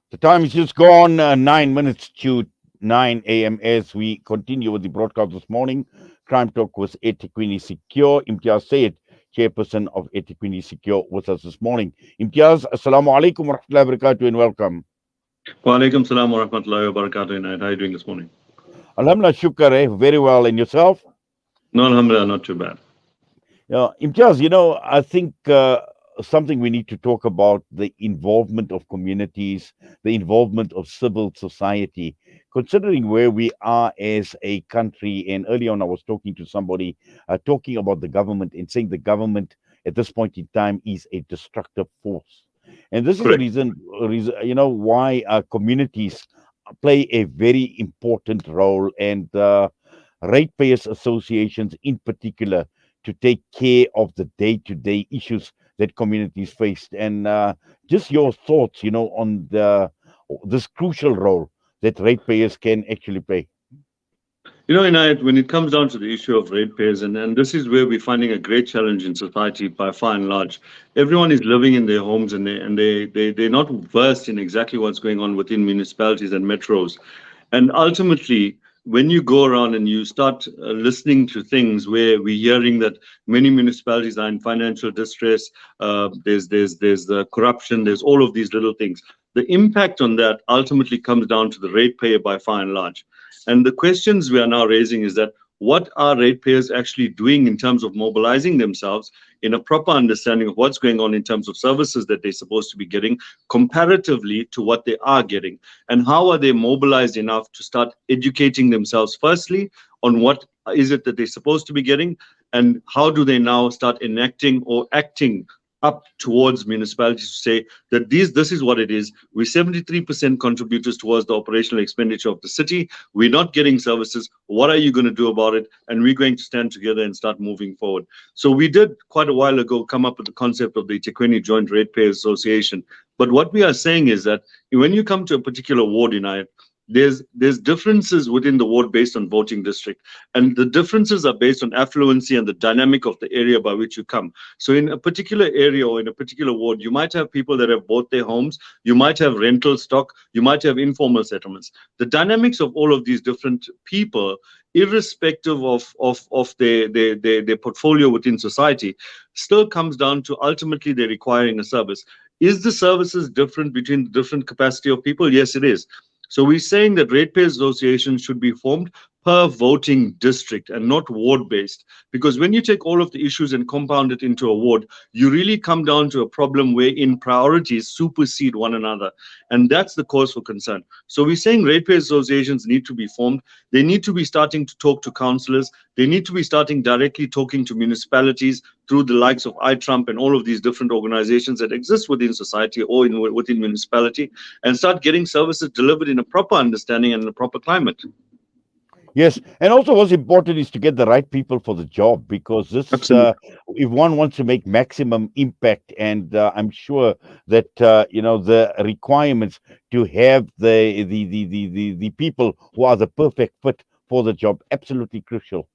The time is just gone 9 minutes to 9 a.m. as we continue with the broadcast this morning. Crime Talk with eThekwini Secure. Imtiaz Syed, Chairperson of eThekwini Secure, with us this morning. Imtiaz, Assalamu alaikum wa rahmatullahi wa barakatuh and welcome. Wa alaikum salam wa rahmatullahi wa barakatuh. How are you doing this morning? Alhamdulillah, shukar, very well. And yourself? No, alhamdulillah, not too bad. Imtiaz, I think something we need to talk about the involvement of communities, the involvement of civil society, considering where we are as a country. And early on, I was talking to somebody talking about the government and saying the government at this point in time is a destructive force. And this is the Correct. reason why communities play a very important role, and ratepayers associations in particular to take care of the day-to-day issues that communities faced. And just your thoughts, on this crucial role that ratepayers can actually play. Inayat, when it comes down to the issue of ratepayers, and this is where we're finding a great challenge in society by far and large. Everyone is living in their homes they're not versed in exactly what's going on within municipalities and metros. And ultimately, when you go around and you start listening to things where we're hearing that many municipalities are in financial distress, there's the corruption, there's all of these little things. The impact on that ultimately comes down to the ratepayer by far and large. And the questions we are now raising is that what are ratepayers actually doing in terms of mobilizing themselves in a proper understanding of what's going on in terms of services that they're supposed to be getting comparatively to what they are getting? And how are they mobilized enough to start educating themselves, firstly, on what is it that they're supposed to be getting? And how do they now start enacting or acting up towards municipalities to say that this is what it is. We're 73% contributors towards the operational expenditure of the city. We're not getting services. What are you going to do about it? And we're going to stand together and start moving forward. So we did quite a while ago come up with the concept of the eThekwini Joint Ratepayers Association. But what we are saying is that when you come to a particular ward in Ayat, there's differences within the ward based on voting district, and the differences are based on affluency and the dynamic of the area by which you come. So in a particular area or in a particular ward, you might have people that have bought their homes, you might have rental stock, you might have informal settlements. The dynamics of all of these different people, irrespective of their portfolio within society, still comes down to ultimately they're requiring a service. Is the services different between the different capacity of people? Yes, it is. So we're saying that ratepayers associations should be formed per voting district and not ward based. Because when you take all of the issues and compound it into a ward, you really come down to a problem wherein priorities supersede one another. And that's the cause for concern. So we're saying ratepayers associations need to be formed. They need to be starting to talk to councillors. They need to be starting directly talking to municipalities through the likes of iTrump and all of these different organizations that exist within society or within municipality, and start getting services delivered in a proper understanding and in a proper climate. Yes, and also what's important is to get the right people for the job, because this, Absolutely. if one wants to make maximum impact, and I'm sure that the requirements to have the people who are the perfect fit for the job, absolutely crucial.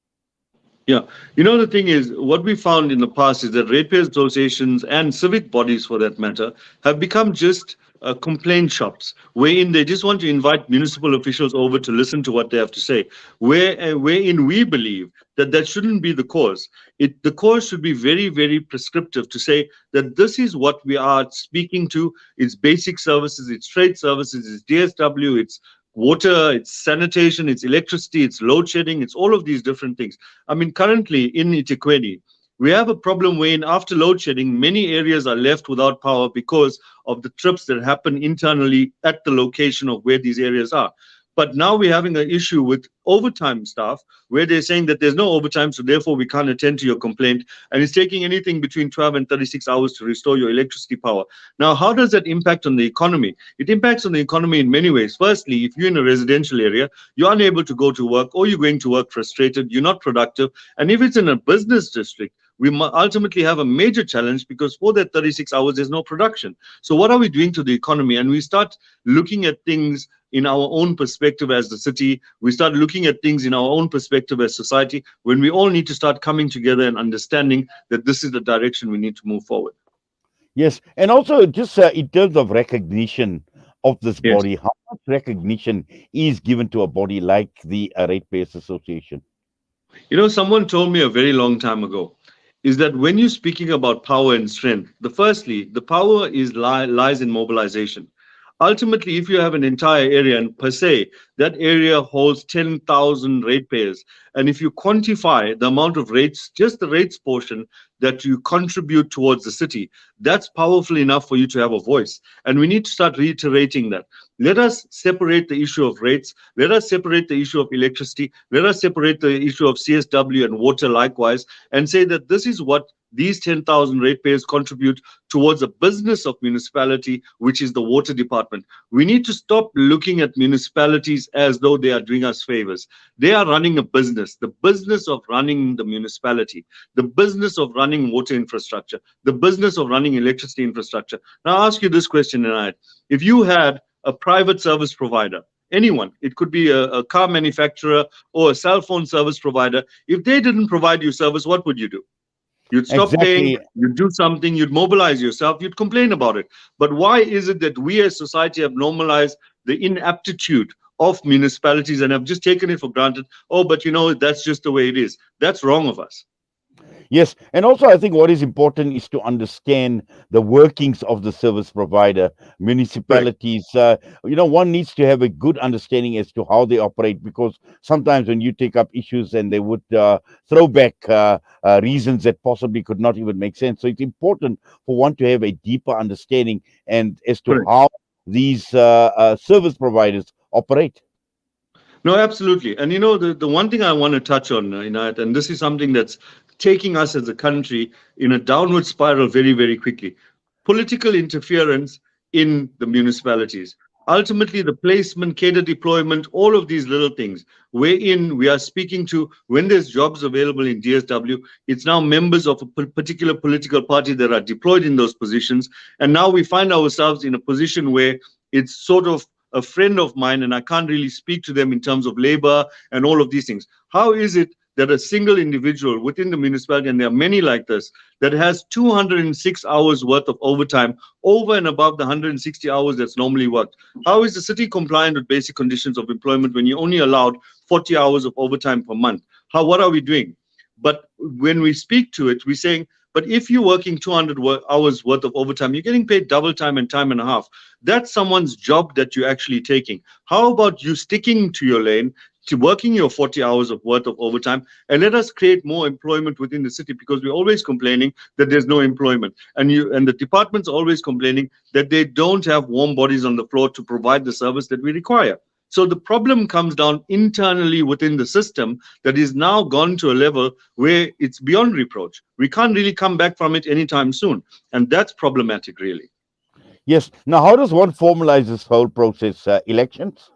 Yeah. The thing is, what we found in the past is that ratepayers associations and civic bodies, for that matter, have become just complaint shops, wherein they just want to invite municipal officials over to listen to what they have to say. Wherein we believe that that shouldn't be the cause. The cause should be very, very prescriptive to say that this is what we are speaking to. It's basic services, it's trade services, it's DSW, it's water, it's sanitation, it's electricity, it's load shedding, it's all of these different things. I mean, currently in eThekwini, we have a problem wherein after load shedding, many areas are left without power because of the trips that happen internally at the location of where these areas are. But now we're having an issue with overtime staff where they're saying that there's no overtime, so therefore we can't attend to your complaint. And it's taking anything between 12 and 36 hours to restore your electricity power. Now, how does that impact on the economy? It impacts on the economy in many ways. Firstly, if you're in a residential area, you're unable to go to work, or you're going to work frustrated, you're not productive. And if it's in a business district, we ultimately have a major challenge because for that 36 hours, there's no production. So what are we doing to the economy? And we start looking at things in our own perspective as the city. We start looking at things in our own perspective as society, when we all need to start coming together and understanding that this is the direction we need to move forward. Yes, and also just in terms of recognition of this Yes. body? How much recognition is given to a body like the Ratepayers Association? Someone told me a very long time ago is that when you're speaking about power and strength, the power lies in mobilization. Ultimately, if you have an entire area, and per se, that area holds 10,000 ratepayers, and if you quantify the amount of rates, just the rates portion that you contribute towards the city, that's powerful enough for you to have a voice. And we need to start reiterating that. Let us separate the issue of rates. Let us separate the issue of electricity. Let us separate the issue of CSW and water likewise, and say that this is what these 10,000 ratepayers contribute towards a business of municipality, which is the water department. We need to stop looking at municipalities as though they are doing us favors. They are running a business, the business of running the municipality, the business of running water infrastructure, the business of running electricity infrastructure. Now, I'll ask you this question tonight. If you had a private service provider, anyone, it could be a car manufacturer or a cell phone service provider, if they didn't provide you service, what would you do? You'd stop paying, Exactly. you'd do something, you'd mobilize yourself, you'd complain about it. But why is it that we as society have normalized the inaptitude of municipalities and have just taken it for granted? Oh, but that's just the way it is. That's wrong of us. Yes, and also I think what is important is to understand the workings of the service provider, Correct. municipalities. One needs to have a good understanding as to how they operate, because sometimes when you take up issues and they would throw back reasons that possibly could not even make sense. So it's important for one to have a deeper understanding and as to Correct. how these service providers operate. No, absolutely. And the one thing I want to touch on, Inayat, and this is something that's taking us as a country in a downward spiral very, very quickly. Political interference in the municipalities. Ultimately, the placement, cadre deployment, all of these little things, wherein we are speaking to, when there's jobs available in DSW, it's now members of a particular political party that are deployed in those positions. And now we find ourselves in a position where it's sort of a friend of mine and I can't really speak to them in terms of labor and all of these things. How is it that a single individual within the municipality, and there are many like this, that has 206 hours worth of overtime over and above the 160 hours that's normally worked? How is the city compliant with basic conditions of employment when you only allowed 40 hours of overtime per month? What are we doing? But when we speak to it, we're saying, but if you're working 200 hours worth of overtime, you're getting paid double time and time and a half. That's someone's job that you're actually taking. How about you sticking to your lane, to working your 40 hours of worth of overtime, and let us create more employment within the city, because we're always complaining that there's no employment, and the department's always complaining that they don't have warm bodies on the floor to provide the service that we require. So the problem comes down internally within the system that is now gone to a level where it's beyond reproach. We can't really come back from it anytime soon, and that's problematic, really. Yes. Now, how does one formalize this whole process? Elections?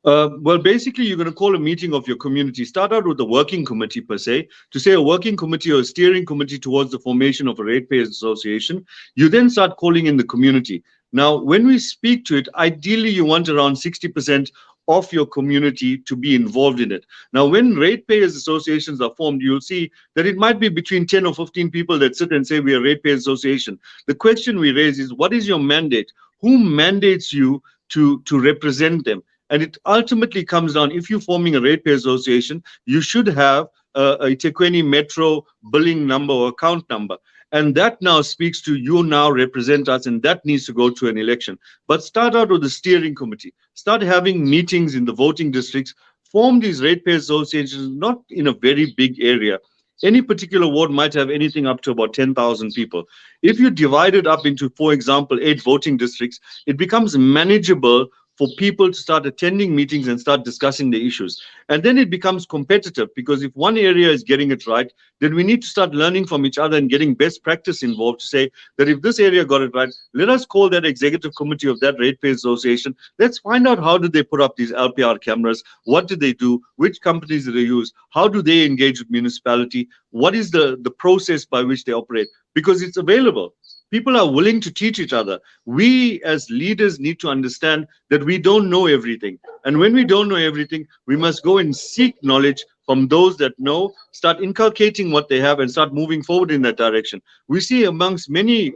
Well, basically, you're going to call a meeting of your community. Start out with a working committee, per se, to say a working committee or a steering committee towards the formation of a ratepayers association. You then start calling in the community. Now, when we speak to it, ideally, you want around 60% of your community to be involved in it. Now, when ratepayers associations are formed, you'll see that it might be between 10 or 15 people that sit and say we are ratepayers association. The question we raise is, what is your mandate? Who mandates you to represent them? And it ultimately comes down, if you're forming a ratepayer association, you should have a eThekwini Metro billing number or account number. And that now speaks to you now represent us, and that needs to go to an election. But start out with the steering committee. Start having meetings in the voting districts. Form these ratepayer associations, not in a very big area. Any particular ward might have anything up to about 10,000 people. If you divide it up into, for example, 8 voting districts, it becomes manageable for people to start attending meetings and start discussing the issues. And then it becomes competitive, because if one area is getting it right, then we need to start learning from each other and getting best practice involved to say that if this area got it right, let us call that executive committee of that ratepayers association. Let's find out, how did they put up these LPR cameras? What did they do? Which companies did they use? How do they engage with municipality? What is the process by which they operate? Because it's available. People are willing to teach each other. We as leaders need to understand that we don't know everything. And when we don't know everything, we must go and seek knowledge from those that know, start inculcating what they have and start moving forward in that direction. We see amongst many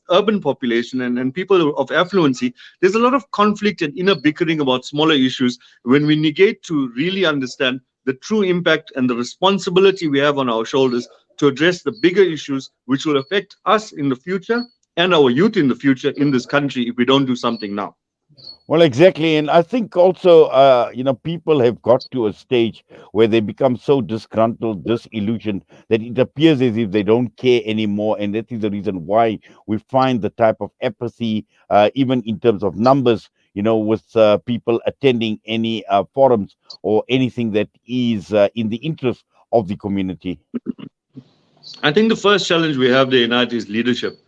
urban population and people of affluency, there's a lot of conflict and inner bickering about smaller issues when we negate to really understand the true impact and the responsibility we have on our shoulders to address the bigger issues which will affect us in the future and our youth in the future in this country if we don't do something now. Well, exactly. And I think also, people have got to a stage where they become so disgruntled, disillusioned, that it appears as if they don't care anymore. And that is the reason why we find the type of apathy, even in terms of numbers, with people attending any forums or anything that is in the interest of the community. I think the first challenge we have there United is leadership.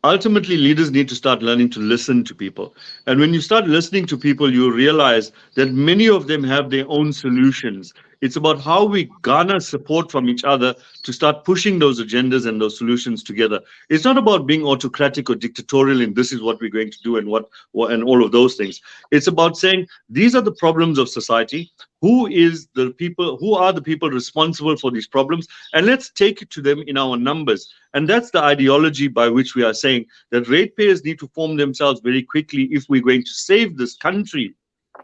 Ultimately, leaders need to start learning to listen to people. And when you start listening to people, you realize that many of them have their own solutions. It's about how we garner support from each other to start pushing those agendas and those solutions together. It's not about being autocratic or dictatorial and this is what we're going to do and and all of those things. It's about saying these are the problems of society. Who are the people responsible for these problems? And let's take it to them in our numbers. And that's the ideology by which we are saying that ratepayers need to form themselves very quickly if we're going to save this country.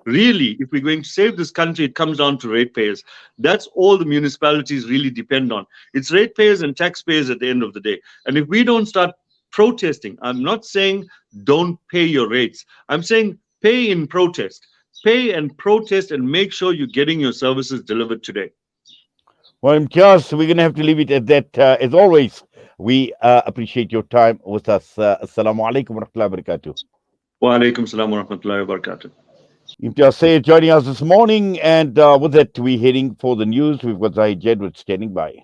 Really, if we're going to save this country, it comes down to ratepayers. That's all the municipalities really depend on. It's ratepayers and taxpayers at the end of the day. And if we don't start protesting, I'm not saying don't pay your rates. I'm saying pay in protest. Pay and protest and make sure you're getting your services delivered today. Well, Imtiaz, we're going to have to leave it at that. As always, we appreciate your time with us. Assalamu alaikum wa rahmatullahi wa barakatuh. Wa alaikum salam wa rahmatullahi wa barakatuh. Imtiaz Syed joining us this morning. And with that, we're heading for the news. We've got Zahid Jedward standing by.